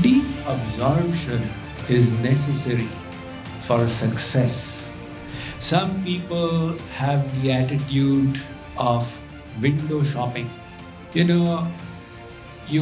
Deep absorption is necessary for success. Some people have the attitude of window shopping. You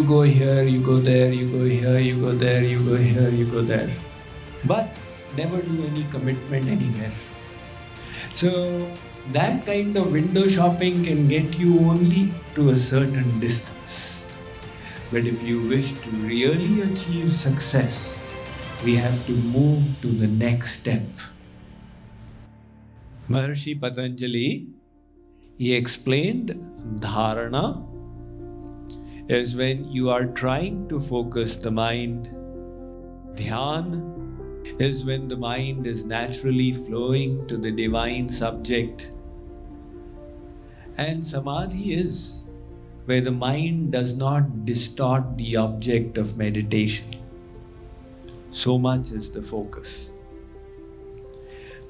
go here, you go there, you go here, you go there, you go here, you go there. But never do any commitment anywhere. So that kind of window shopping can get you only to a certain distance. But if you wish to really achieve success, we have to move to the next step. Maharishi Patanjali, he explained dharana is when you are trying to focus the mind. Dhyan is when the mind is naturally flowing to the divine subject. And samadhi is where the mind does not distort the object of meditation. So much is the focus.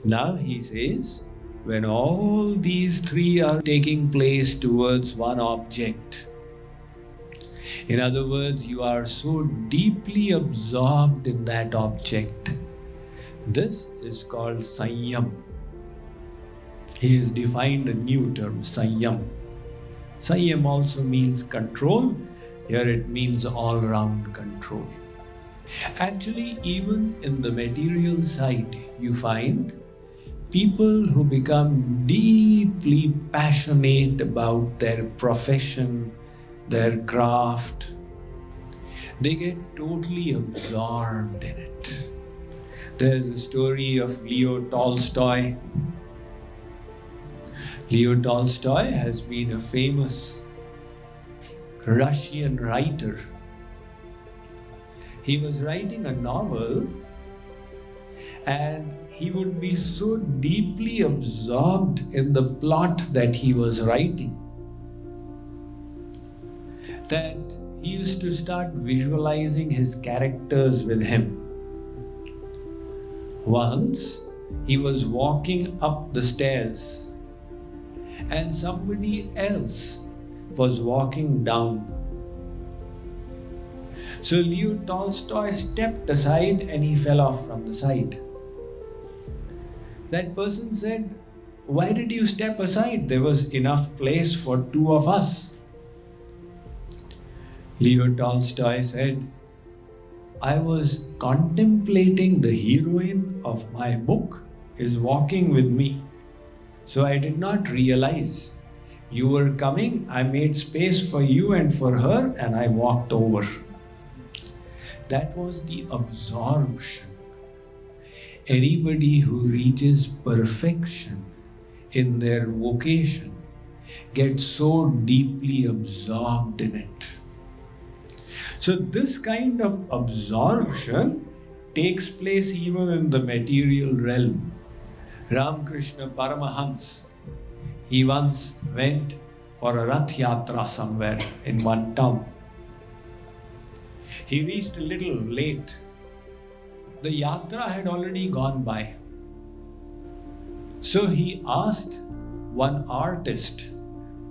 Now he says, when all these three are taking place towards one object, in other words, you are so deeply absorbed in that object, this is called sanyam. He has defined a new term, sanyam. Sanyam also means control. Here it means all-round control. Actually, even in the material side, you find people who become deeply passionate about their profession, their craft, they get totally absorbed in it. There's a story of Leo Tolstoy. Leo Tolstoy has been a famous Russian writer. He was writing a novel and he would be so deeply absorbed in the plot that he was writing that he used to start visualizing his characters with him. Once he was walking up the stairs and somebody else was walking down. So Leo Tolstoy stepped aside and he fell off from the side. That person said, "Why did you step aside? There was enough place for two of us." Leo Tolstoy said, "I was contemplating the heroine of my book is walking with me. So I did not realize you were coming. I made space for you and for her and I walked over." That was the absorption. Anybody who reaches perfection in their vocation gets so deeply absorbed in it. So this kind of absorption takes place even in the material realm. Ramakrishna Paramahans, he once went for a Rath Yatra somewhere in one town. He reached a little late. The yatra had already gone by. So he asked one artist.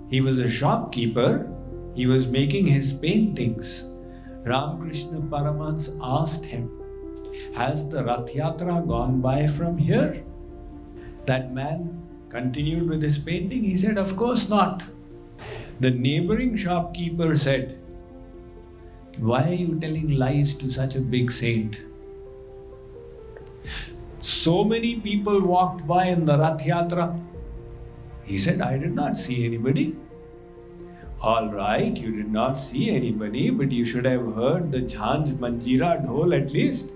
He was a shopkeeper. He was making his paintings. Ramakrishna Paramahans asked him, "Has the Rath Yatra gone by from here?" That man continued with his painting. He said, "Of course not." The neighboring shopkeeper said, "Why are you telling lies to such a big saint? So many people walked by in the Rath Yatra." He said, "I did not see anybody." "All right, you did not see anybody, but you should have heard the Jhanj Manjira Dhol at least."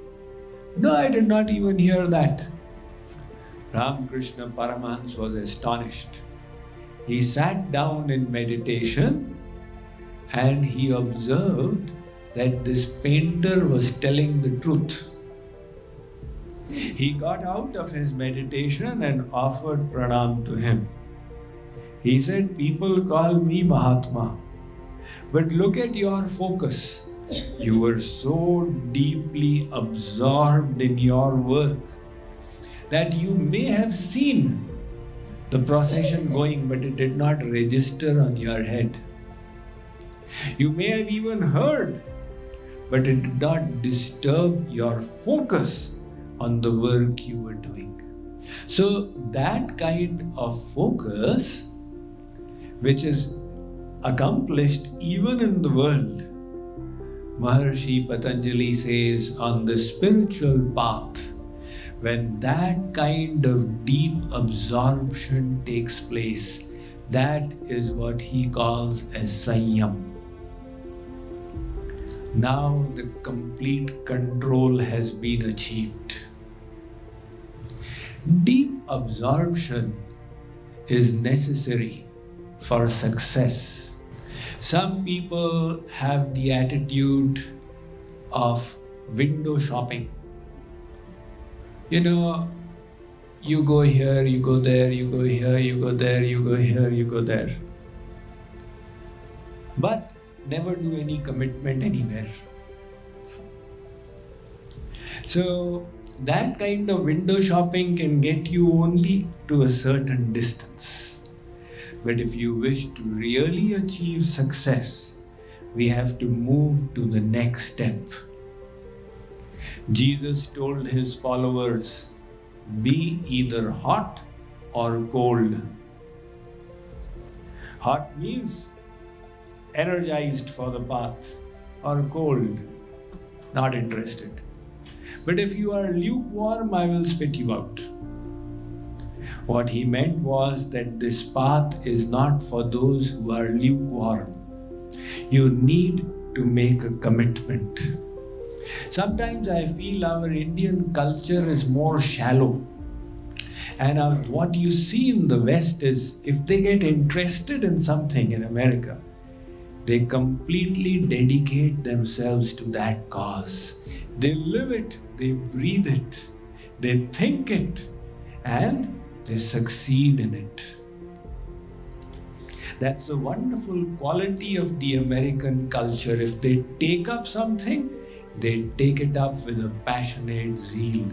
"No, I did not even hear that." Ramakrishna Paramahans was astonished. He sat down in meditation and he observed that this painter was telling the truth. He got out of his meditation and offered pranam to him. He said, "People call me Mahatma, but look at your focus. You were so deeply absorbed in your work that you may have seen the procession going, but it did not register on your head. You may have even heard, but it did not disturb your focus on the work you were doing. So that kind of focus, which is accomplished even in the world, Maharishi Patanjali says, on the spiritual path, when that kind of deep absorption takes place, that is what he calls as sanyam. Now the complete control has been achieved. Deep absorption is necessary for success. Some people have the attitude of window shopping. You go here, you go there, you go here, you go there, you go here, you go there. But never do any commitment anywhere. So that kind of window shopping can get you only to a certain distance. But if you wish to really achieve success, we have to move to the next step. Jesus told his followers, be either hot or cold. Hot means energized for the path, or cold, not interested. But if you are lukewarm, I will spit you out. What he meant was that this path is not for those who are lukewarm. You need to make a commitment. Sometimes I feel our Indian culture is more shallow. And what you see in the West is, if they get interested in something in America, they completely dedicate themselves to that cause. They live it, they breathe it, they think it, and they succeed in it. That's a wonderful quality of the American culture. If they take up something, they take it up with a passionate zeal.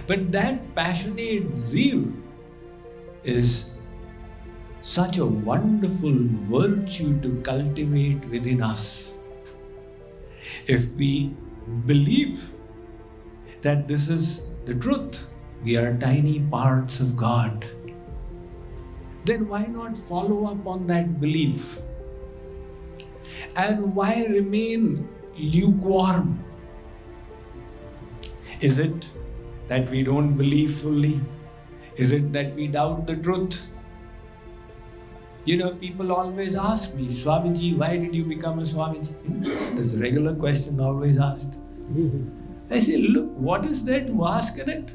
But that passionate zeal is such a wonderful virtue to cultivate within us. If we believe that this is the truth, we are tiny parts of God, then why not follow up on that belief? And why remain lukewarm? Is it that we don't believe fully? Is it that we doubt the truth? People always ask me, Swamiji, why did you become a Swamiji? That's a regular question always asked. I say, look, what is there to ask in it?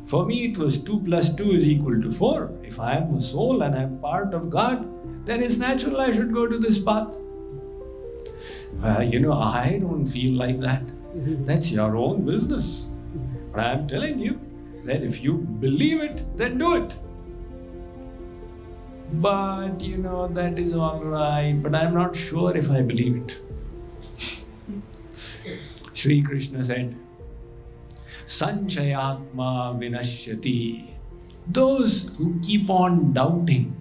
For me, it was 2 + 2 = 4. If I am a soul and I am part of God, then it's natural I should go to this path. I don't feel like that. That's your own business. But I am telling you that if you believe it, then do it. But that is all right, but I'm not sure if I believe it. Shri Krishna said, Sanchayatma vinashyati. Those who keep on doubting,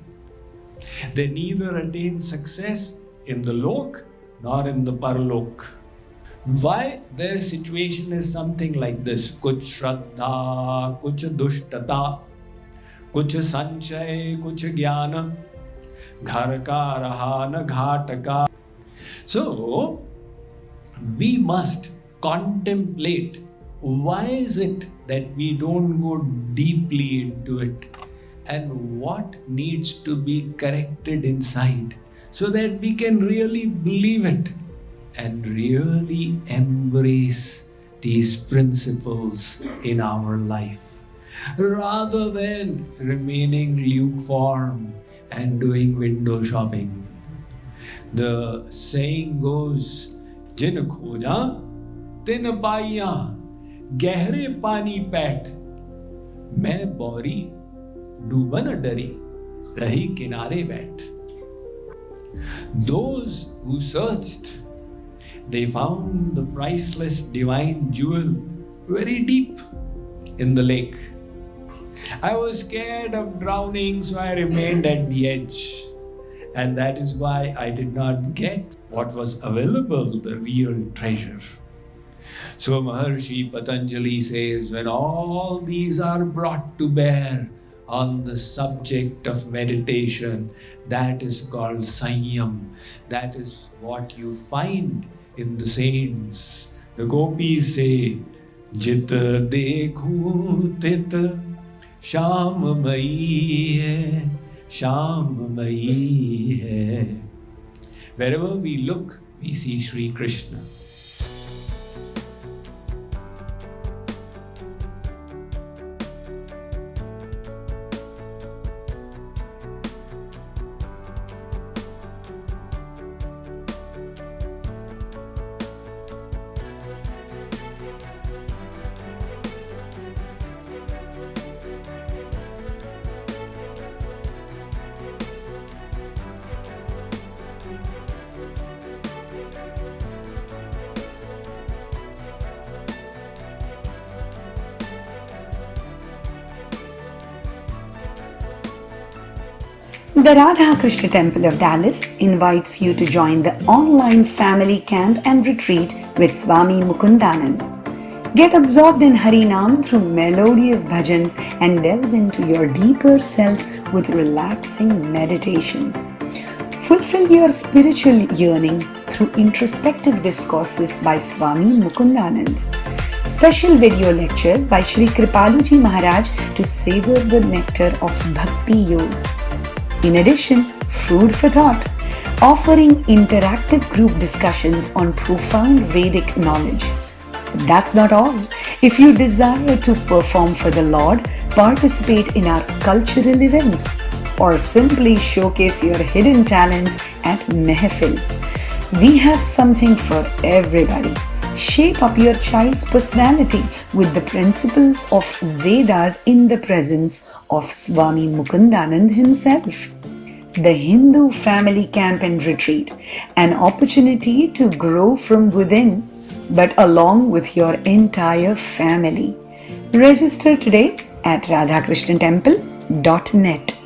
they neither attain success in the lok nor in the parlok. Why? Their situation is something like this. Kuch shraddha, kuch dushtata, kuch sanchay, kuch jnana, ghar ka raha na ghataka. So, we must contemplate. Why is it that we don't go deeply into it? And what needs to be corrected inside so that we can really believe it and really embrace these principles in our life, rather than remaining lukewarm and doing window shopping. The saying goes, Jin khoja, tin paiya, gehre pani pet, main bori, डूबा न डरी, रही किनारे बैठ. Those who searched, they found the priceless divine jewel very deep in the lake. I was scared of drowning, so I remained at the edge. And that is why I did not get what was available, the real treasure. So Maharshi Patanjali says, when all these are brought to bear on the subject of meditation, that is called sanyam. That is what you find in the saints. The gopis say, Jit dekhu tit sham mai hai, sham mai hai. Wherever we look, we see Sri Krishna. The Radha Krishna Temple of Dallas invites you to join the online family camp and retreat with Swami Mukundananda. Get absorbed in Harinam through melodious bhajans and delve into your deeper self with relaxing meditations. Fulfill your spiritual yearning through introspective discourses by Swami Mukundananda. Special video lectures by Shree Kripaluji Maharaj to savor the nectar of Bhakti Yoga. In addition, food for thought, offering interactive group discussions on profound Vedic knowledge. But that's not all. If you desire to perform for the Lord, participate in our cultural events, or simply showcase your hidden talents at Mehfil, we have something for everybody. Shape up your child's personality with the principles of Vedas in the presence of Swami Mukundananda himself. The Hindu Family Camp and Retreat, an opportunity to grow from within, but along with your entire family. Register today at radhakrishnantemple.net.